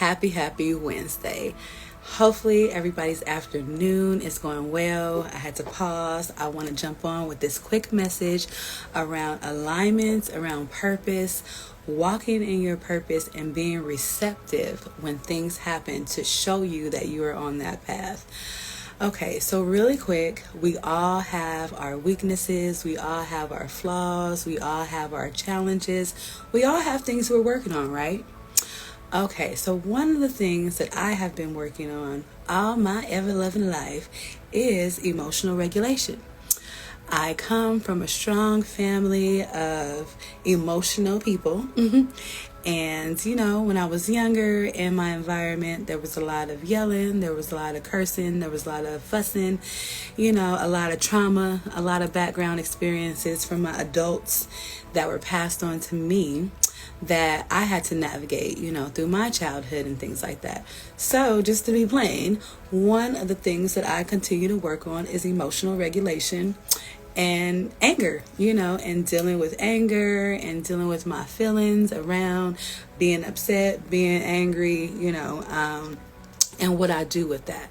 Happy Wednesday. Hopefully everybody's afternoon is going well. I had to pause. I want to jump on with this quick message around alignment, around purpose, walking in your purpose and being receptive when things happen to show you that you are on that path. Okay, so really quick, we all have our weaknesses, we all have our flaws, we all have our challenges, we all have things we're working on, right? Okay, so one of the things that I have been working on all my ever-loving life is emotional regulation. I come from a strong family of emotional people. And, when I was younger in my environment, there was a lot of yelling, there was a lot of cursing, there was a lot of fussing, a lot of trauma, a lot of background experiences from my adults that were passed on to me that I had to navigate, through my childhood and things like that. So just to be plain, one of the things that I continue to work on is emotional regulation and anger, and dealing with anger and dealing with my feelings around being upset, being angry, and what I do with that.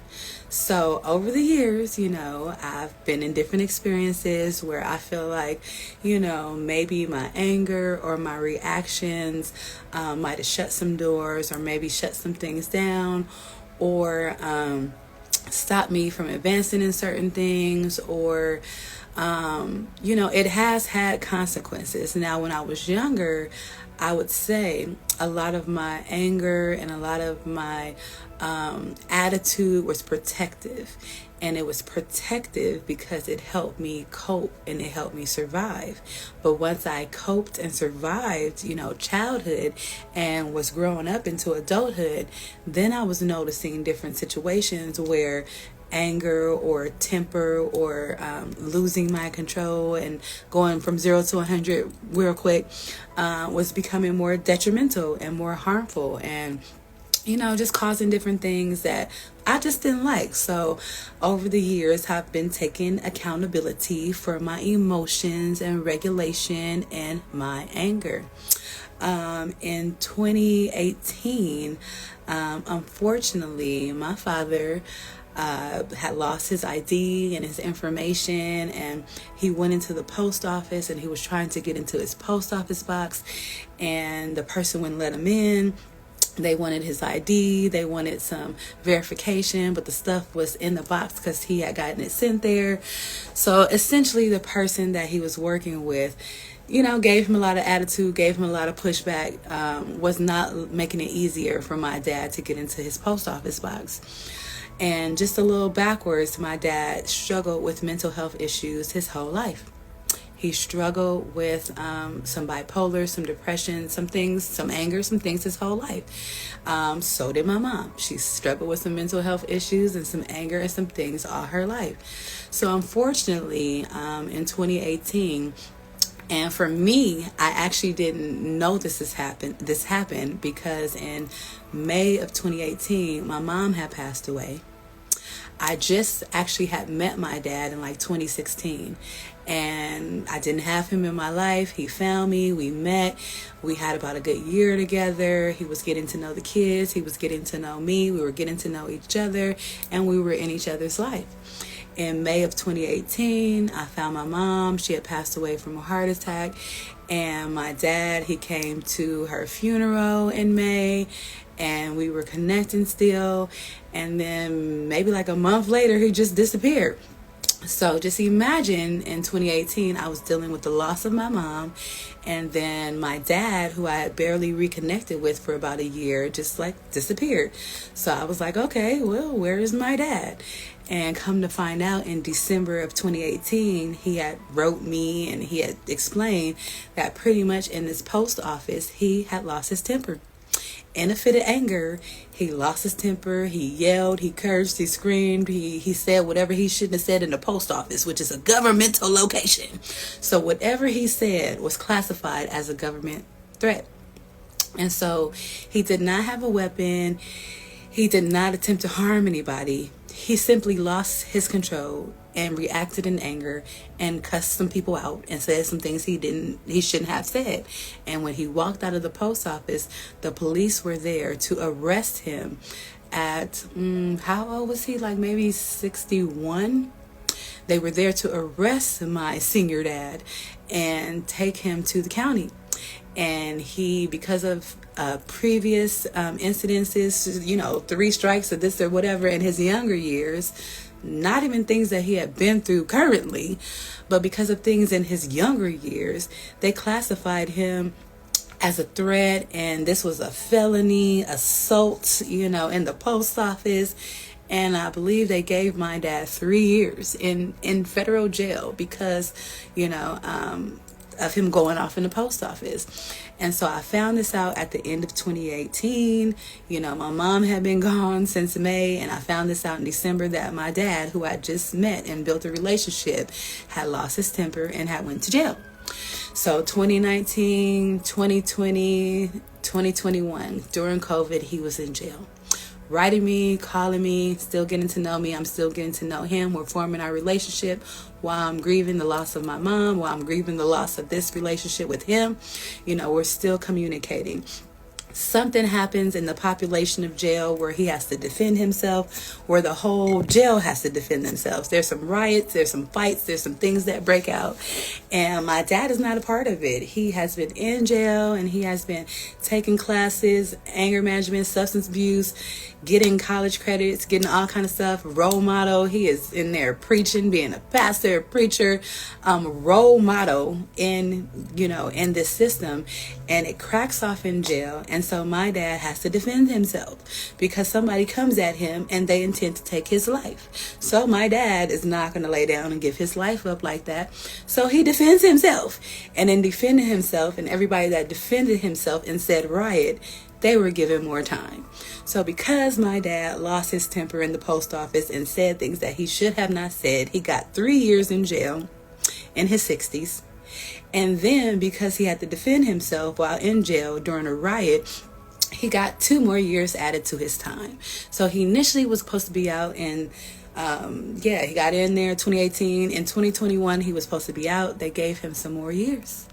So over the years, I've been in different experiences where I feel like, maybe my anger or my reactions might have shut some doors or maybe shut some things down or stop me from advancing in certain things or it has had consequences. Now, when I was younger, I would say a lot of my anger and a lot of my attitude was protective. And it was protective because it helped me cope and it helped me survive. But once I coped and survived, childhood and was growing up into adulthood, then I was noticing different situations where anger or temper or losing my control and going from 0 to 100 real quick was becoming more detrimental and more harmful and just causing different things that I just didn't like. So over the years, I've been taking accountability for my emotions and regulation and my anger. In 2018, unfortunately, my father had lost his ID and his information, and he went into the post office and he was trying to get into his post office box, and the person wouldn't let him in. They wanted his ID, they wanted some verification, but the stuff was in the box because he had gotten it sent there. So essentially the person that he was working with, gave him a lot of attitude, gave him a lot of pushback, was not making it easier for my dad to get into his post office box. And just a little backwards, my dad struggled with mental health issues his whole life. He struggled with some bipolar, some depression, some things, some anger, some things his whole life. So did my mom. She struggled with some mental health issues and some anger and some things all her life. So unfortunately, in 2018, and for me, I actually didn't know this happened because in May of 2018, my mom had passed away. I just actually had met my dad in like 2016, and I didn't have him in my life. He found me, we met, we had about a good year together. He was getting to know the kids, he was getting to know me, we were getting to know each other, and we were in each other's life. In May of 2018, I found my mom. She had passed away from a heart attack, and my dad, he came to her funeral in May, and we were connecting still, and then maybe like a month later he just disappeared. So just imagine in 2018 I was dealing with the loss of my mom, and then my dad, who I had barely reconnected with for about a year, just like disappeared. So I was like, okay, well, where is my dad? And come to find out, in December of 2018, he had wrote me and he had explained that pretty much in this post office he had lost his temper. In a fit of anger, he lost his temper, he yelled, he cursed, he screamed, he said whatever he shouldn't have said in the post office, which is a governmental location. So whatever he said was classified as a government threat. And so he did not have a weapon, he did not attempt to harm anybody. He simply lost his control and reacted in anger and cussed some people out and said some things he shouldn't have said. And when he walked out of the post office, the police were there to arrest him at how old was he? Like maybe 61. They were there to arrest my senior dad and take him to the county. And he, because of previous incidences, 3 strikes or this or whatever in his younger years, not even things that he had been through currently, but because of things in his younger years, they classified him as a threat, and this was a felony assault, in the post office. And I believe they gave my dad 3 years in federal jail because, of him going off in the post office. And so I found this out at the end of 2018. My mom had been gone since May, and I found this out in December that my dad, who I just met and built a relationship, had lost his temper and had went to jail. So 2019, 2020, 2021, during COVID, he was in jail. Writing me, calling me, still getting to know me. I'm still getting to know him. We're forming our relationship while I'm grieving the loss of my mom, while I'm grieving the loss of this relationship with him. We're still communicating. Something happens in the population of jail where he has to defend himself, where the whole jail has to defend themselves. There's some riots, there's some fights, there's some things that break out. And my dad is not a part of it. He has been in jail and he has been taking classes, anger management, substance abuse, getting college credits, getting all kind of stuff, role model. He is in there preaching, being a pastor, a preacher, role model in this system. And it cracks off in jail. And so my dad has to defend himself because somebody comes at him and they intend to take his life. So my dad is not going to lay down and give his life up like that. So he defends himself. And in defending himself, and everybody that defended himself and said riot, they were given more time. So because my dad lost his temper in the post office and said things that he should have not said, he got 3 years in jail in his 60s. And then because he had to defend himself while in jail during a riot, he got 2 more years added to his time. So he initially was supposed to be out in he got in there 2018. In 2021, he was supposed to be out. They gave him some more years.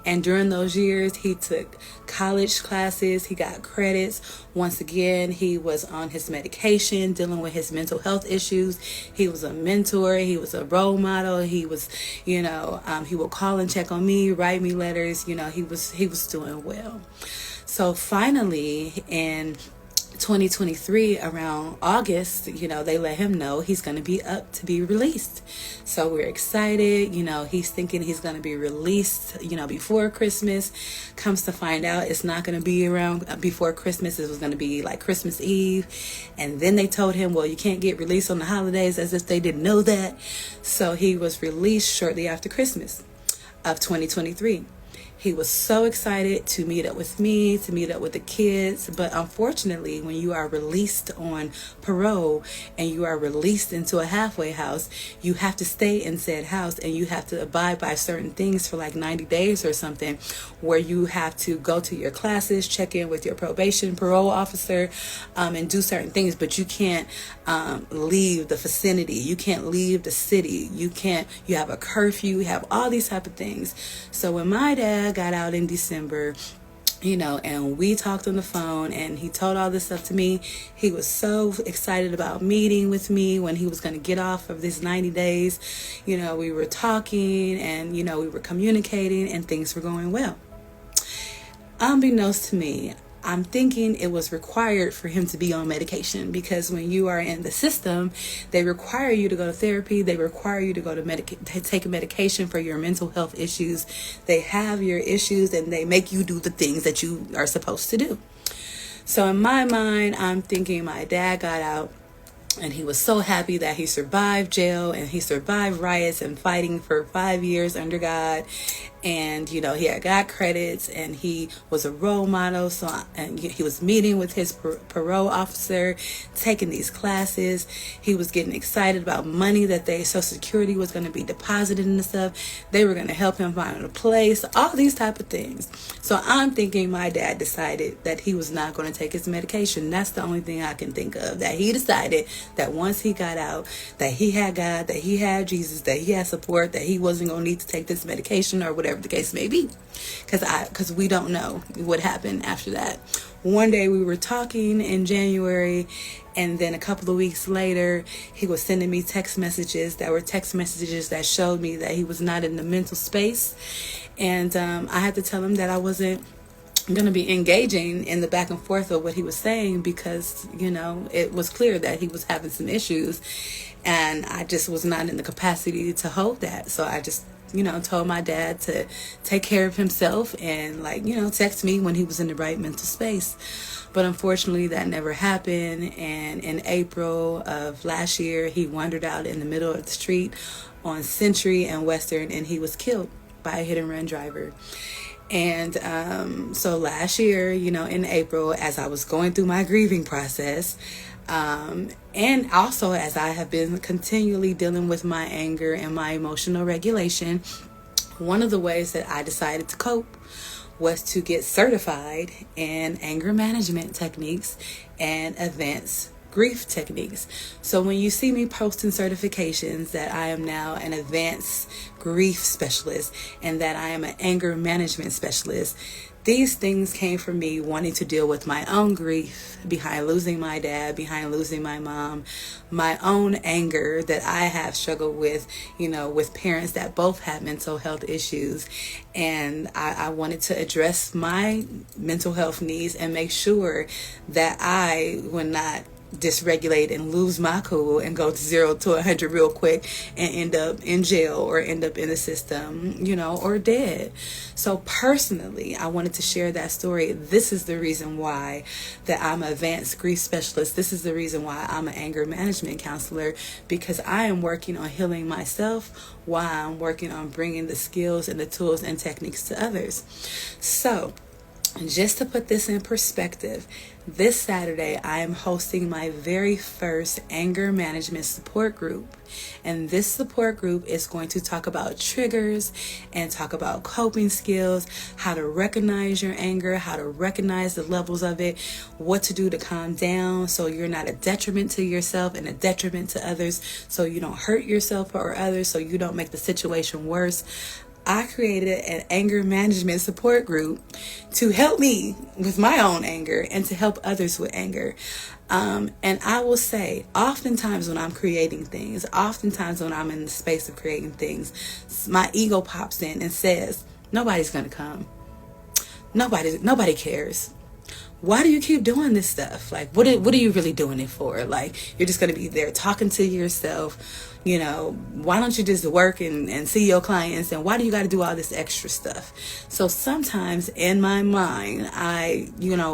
And during those years, he took college classes. He got credits. Once again, he was on his medication, dealing with his mental health issues. He was a mentor. He was a role model. He was, he would call and check on me, write me letters. He was doing well. So finally, in 2023, around August, they let him know he's going to be up to be released. So we're excited. He's thinking he's going to be released, before Christmas. Comes to find out it's not going to be around before Christmas. It was going to be like Christmas Eve. And then they told him, well, you can't get released on the holidays, as if they didn't know that. So he was released shortly after Christmas of 2023. He was so excited to meet up with me, to meet up with the kids. But unfortunately, when you are released on parole and you are released into a halfway house, you have to stay in said house and you have to abide by certain things for like 90 days or something, where you have to go to your classes, check in with your parole officer, and do certain things. But you can't leave the vicinity. You can't leave the city. You have a curfew. You have all these type of things. So when my dad got out in December, and we talked on the phone and he told all this stuff to me, he was so excited about meeting with me when he was going to get off of this 90 days. We were talking and, we were communicating and things were going well. Unbeknownst to me, I'm thinking it was required for him to be on medication, because when you are in the system, they require you to go to therapy. They require you to go to take a medication for your mental health issues. They have your issues and they make you do the things that you are supposed to do. So in my mind, I'm thinking my dad got out and he was so happy that he survived jail and he survived riots and fighting for 5 years under God. And he had got credits, and he was a role model. And he was meeting with his parole officer, taking these classes. He was getting excited about money that Social Security was going to be deposited and stuff. They were going to help him find a place, all these type of things. So I'm thinking my dad decided that he was not going to take his medication. That's the only thing I can think of, that he decided that once he got out, that he had God, that he had Jesus, that he had support, that he wasn't going to need to take this medication or whatever the case may be, because we don't know what happened after that. One day we were talking in January, and then a couple of weeks later he was sending me text messages that showed me that he was not in the mental space. And I had to tell him that I wasn't going to be engaging in the back and forth of what he was saying, because it was clear that he was having some issues, and I just was not in the capacity to hold that. So I just told my dad to take care of himself and text me when he was in the right mental space. But unfortunately that never happened. And in April of last year, he wandered out in the middle of the street on Century and Western, and he was killed by a hit and run driver. And so last year, in April, as I was going through my grieving process, and also as I have been continually dealing with my anger and my emotional regulation, one of the ways that I decided to cope was to get certified in anger management techniques and advanced grief techniques. So when you see me posting certifications that I am now an advanced grief specialist and that I am an anger management specialist, these things came from me wanting to deal with my own grief behind losing my dad, behind losing my mom, my own anger that I have struggled with, with parents that both have mental health issues. And I wanted to address my mental health needs and make sure that I would not dysregulate and lose my cool and go to 0 to 100 real quick and end up in jail or end up in the system, or dead. So personally, I wanted to share that story. This is the reason why that I'm an advanced grief specialist. This is the reason why I'm an anger management counselor, because I am working on healing myself while I'm working on bringing the skills and the tools and techniques to others. So just to put this in perspective, this Saturday I am hosting my very first anger management support group. And this support group is going to talk about triggers and talk about coping skills, how to recognize your anger, how to recognize the levels of it, what to do to calm down so you're not a detriment to yourself and a detriment to others, so you don't hurt yourself or others, so you don't make the situation worse. I created an anger management support group to help me with my own anger and to help others with anger. And I will say, oftentimes when I'm creating things, oftentimes when I'm in the space of creating things, my ego pops in and says, nobody's going to come. Nobody cares. Why do you keep doing this stuff? Like, what are you really doing it for? Like, you're just going to be there talking to yourself. Why don't you just work and see your clients? And why do you got to do all this extra stuff? So sometimes in my mind, I,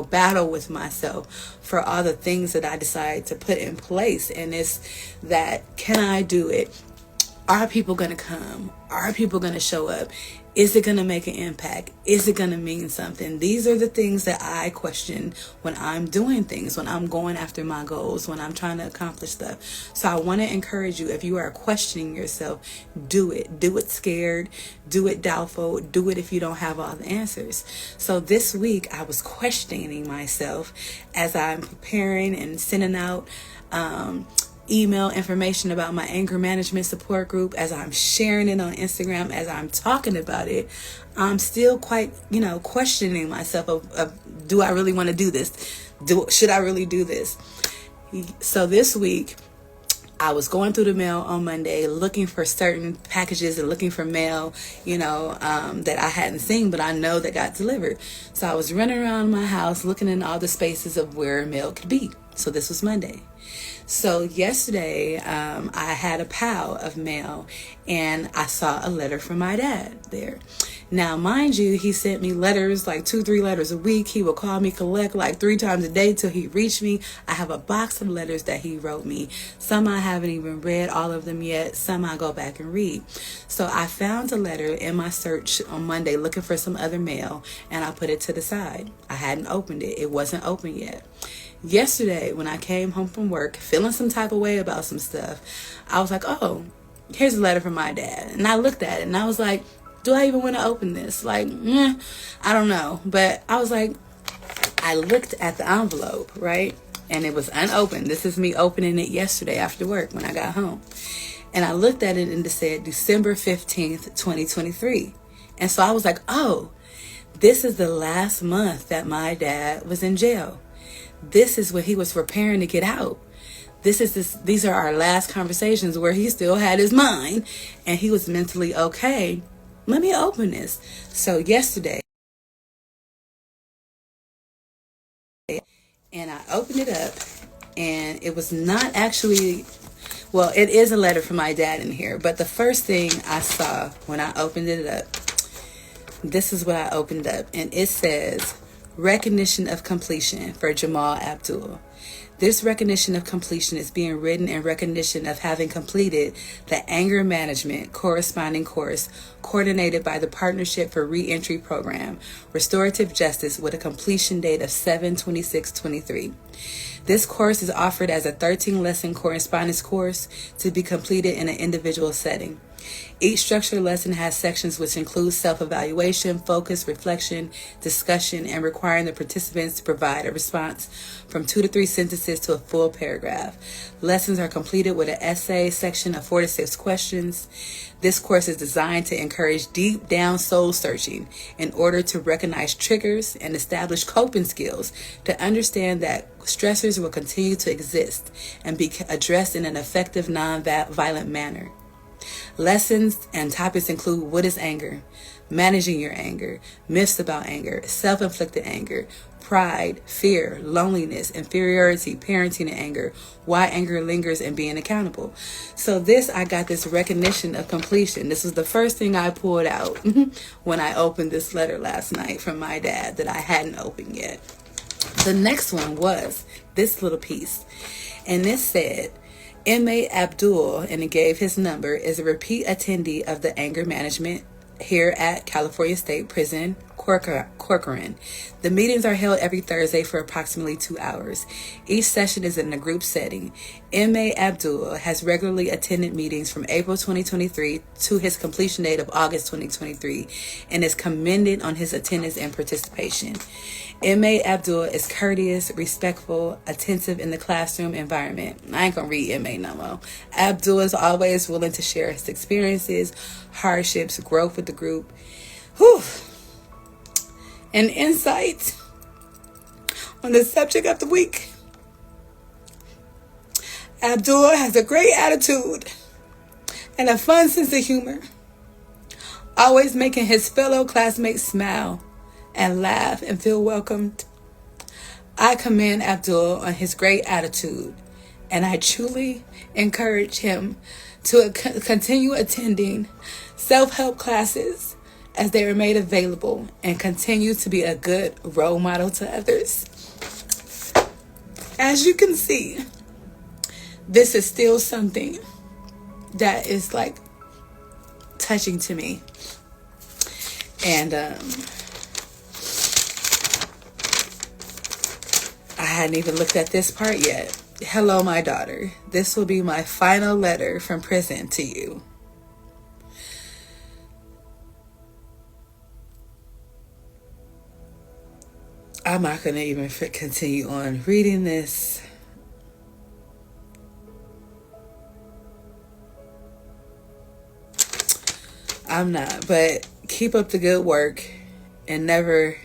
battle with myself for all the things that I decide to put in place. And it's that, can I do it? Are people going to come? Are people going to show up? Is it going to make an impact? Is it going to mean something? These are the things that I question when I'm doing things, when I'm going after my goals, when I'm trying to accomplish stuff. So I want to encourage you, if you are questioning yourself, do it. Do it scared. Do it doubtful. Do it if you don't have all the answers. So this week I was questioning myself as I'm preparing and sending out email information about my anger management support group, as I'm sharing it on Instagram, as I'm talking about it. I'm still quite, questioning myself of do I really want to do this? Should I really do this? So this week, I was going through the mail on Monday, looking for certain packages and looking for mail, that I hadn't seen, but I know that got delivered. So I was running around my house looking in all the spaces of where mail could be. So this was Monday. So yesterday, I had a pile of mail and I saw a letter from my dad there. Now, mind you, he sent me letters, like 2-3 letters a week. He would call me, collect like 3 times a day till he reached me. I have a box of letters that he wrote me. Some I haven't even read all of them yet. Some I go back and read. So I found a letter in my search on Monday looking for some other mail, and I put it to the side. I hadn't opened it. It wasn't open yet. Yesterday, when I came home from work, feeling some type of way about some stuff, I was like, oh, here's a letter from my dad. And I looked at it and I was like, do I even want to open this? Like, I don't know. But I was like, I looked at the envelope, right? And it was unopened. This is me opening it yesterday after work when I got home. And I looked at it and it said December 15th, 2023. And so I was like, oh, this is the last month that my dad was in jail. This is when he was preparing to get out. These are our last conversations where he still had his mind and he was mentally okay. Let me open this. So yesterday, and I opened it up, and it was not actually, well, it is a letter from my dad in here, but the first thing I saw when I opened it up, this is what I opened up, and it says, recognition of completion for Jamal Abdul. This recognition of completion is being written in recognition of having completed the anger management corresponding course coordinated by the Partnership for Reentry Program, Restorative Justice, with a completion date of 7/26/23. This course is offered as a 13-lesson correspondence course to be completed in an individual setting. Each structured lesson has sections which include self-evaluation, focus, reflection, discussion, and requiring the participants to provide a response from 2 to 3 sentences to a full paragraph. Lessons are completed with an essay section of 4 to 6 questions. This course is designed to encourage deep down soul searching in order to recognize triggers and establish coping skills to understand that stressors will continue to exist and be addressed in an effective, non-violent manner. Lessons and topics include what is anger, managing your anger, myths about anger, self-inflicted anger, pride, fear, loneliness, inferiority, parenting and anger, why anger lingers, and being accountable. So I got this recognition of completion. This was the first thing I pulled out when I opened this letter last night from my dad that I hadn't opened yet. The next one was this little piece, and this said, Inmate Abdul, and it gave his number, is a repeat attendee of the anger management here at California State Prison, Corcoran. The meetings are held every Thursday for approximately 2 hours. Each session is in a group setting. Inmate Abdul has regularly attended meetings from April 2023 to his completion date of August 2023 and is commended on his attendance and participation. Inmate Abdul is courteous, respectful, attentive in the classroom environment. I ain't gonna read inmate no more. Abdul is always willing to share his experiences, hardships, growth with the group. And insight on the subject of the week. Abdul has a great attitude and a fun sense of humor, always making his fellow classmates smile and laugh and feel welcomed. I commend Abdul on his great attitude, and I truly encourage him to continue attending self-help classes as they are made available and continue to be a good role model to others. As you can see, this is still something that is like touching to me. And I hadn't even looked at this part yet. Hello, my daughter. This will be my final letter from prison to you. I'm not going to even continue on reading this. I'm not, but keep up the good work and never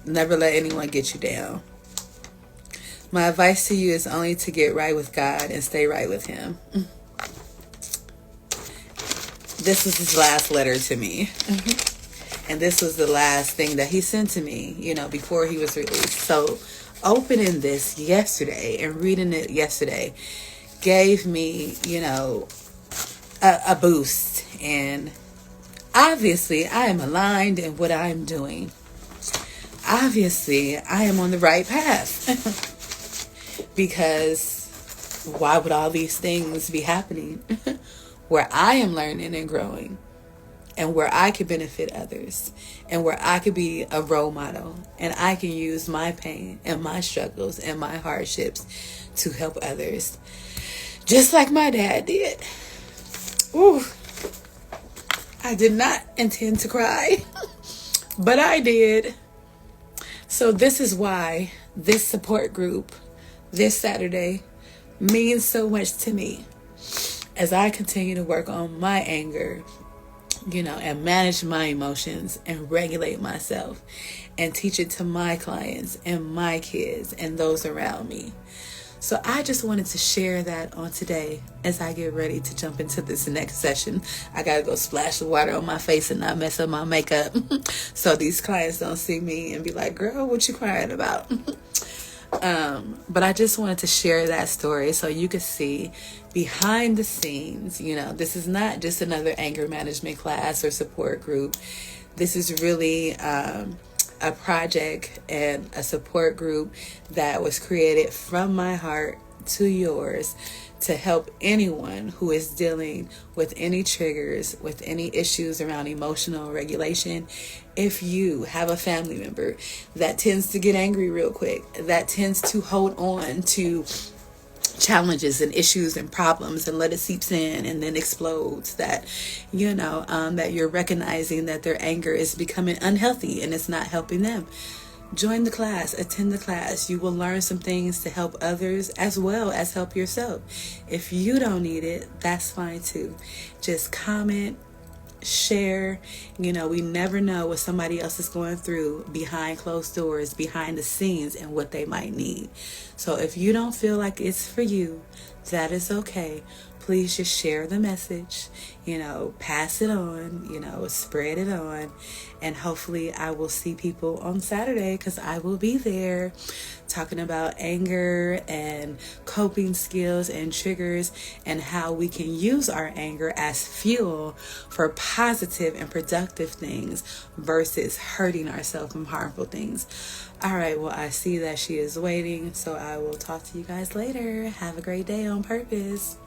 let anyone get you down. My advice to you is only to get right with God and stay right with Him. This was his last letter to me. And this was the last thing that he sent to me, before he was released. So opening this yesterday and reading it yesterday gave me, a boost. And obviously, I am aligned in what I'm doing. Obviously, I am on the right path. Because why would all these things be happening where I am learning and growing, and where I could benefit others, and where I could be a role model, and I can use my pain and my struggles and my hardships to help others, just like my dad did. Ooh, I did not intend to cry, but I did. So this is why this support group this Saturday means so much to me as I continue to work on my anger, and manage my emotions and regulate myself and teach it to my clients and my kids and those around me. So I just wanted to share that on today as I get ready to jump into this next session. I got to go splash the water on my face and not mess up my makeup so these clients don't see me and be like, girl, what you crying about? But I just wanted to share that story so you could see behind the scenes. This is not just another anger management class or support group. This is really a project and a support group that was created from my heart to yours to help anyone who is dealing with any triggers, with any issues around emotional regulation. If you have a family member that tends to get angry real quick, that tends to hold on to challenges and issues and problems and let it seeps in and then explodes, that that you're recognizing that their anger is becoming unhealthy and it's not helping them, join the class, attend the class. You will learn some things to help others as well as help yourself. If you don't need it, that's fine too. Just comment, share. We never know what somebody else is going through behind closed doors, behind the scenes, and what they might need. So if you don't feel like it's for you, that is okay. Please just share the message, pass it on, spread it on. And hopefully I will see people on Saturday, because I will be there talking about anger and coping skills and triggers and how we can use our anger as fuel for positive and productive things versus hurting ourselves from harmful things. All right, well, I see that she is waiting, so I will talk to you guys later. Have a great day on purpose.